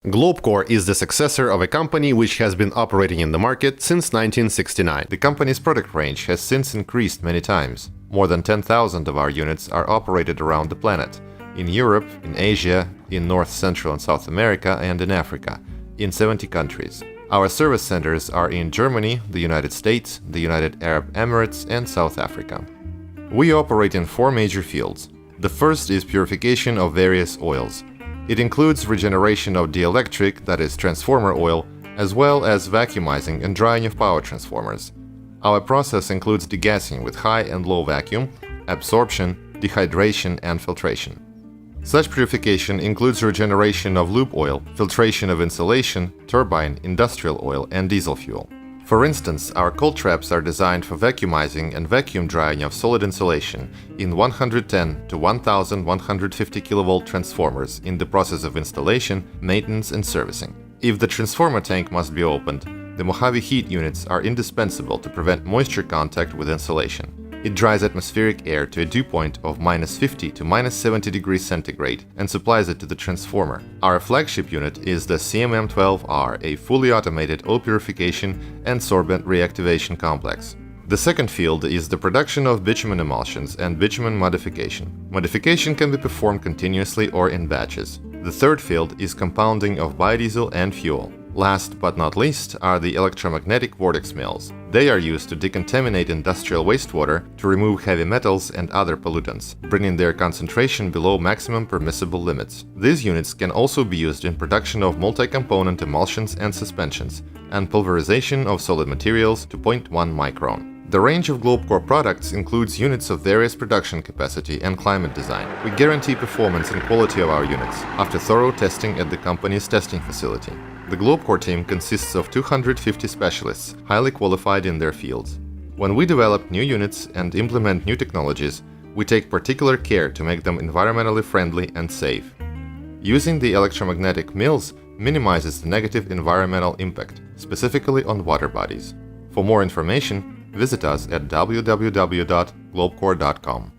GlobeSore is the successor of a company which has been operating in the market since 1969. The company's product range has since increased many times. More than 10,000 of our units are operated around the planet, in Europe, in Asia, in North, Central and South America, and in Africa, in 70 countries. Our service centers are in Germany, the United States, the United Arab Emirates, and South Africa. We operate in 4 major fields. The first is purification of various oils. It includes regeneration of dielectric, that is, transformer oil, as well as vacuumizing and drying of power transformers. Our process includes degassing with high and low vacuum, absorption, dehydration, and filtration. Such purification includes regeneration of lube oil, filtration of insulation, turbine, industrial oil, and diesel fuel. For instance, our cold traps are designed for vacuumizing and vacuum drying of solid insulation in 110 to 1150 kV transformers in the process of installation, maintenance, and servicing. If the transformer tank must be opened, the Mojave heat units are indispensable to prevent moisture contact with insulation. It dries atmospheric air to a dew point of -50 to -70 degrees centigrade and supplies it to the transformer. Our flagship unit is the CMM12R, a fully automated oil purification and sorbent reactivation complex. The second field is the production of bitumen emulsions and bitumen modification. Modification can be performed continuously or in batches. The third field is compounding of biodiesel and fuel. Last but not least are the electromagnetic vortex mills. They are used to decontaminate industrial wastewater to remove heavy metals and other pollutants, bringing their concentration below maximum permissible limits. These units can also be used in production of multi-component emulsions and suspensions, and pulverization of solid materials to 0.1 micron. The range of GlobeSore products includes units of various production capacity and climate design. We guarantee performance and quality of our units after thorough testing at the company's testing facility. The GlobeSore team consists of 250 specialists, highly qualified in their fields. When we develop new units and implement new technologies, we take particular care to make them environmentally friendly and safe. Using the electromagnetic mills minimizes the negative environmental impact, specifically on water bodies. For more information, visit us at www.globesore.com.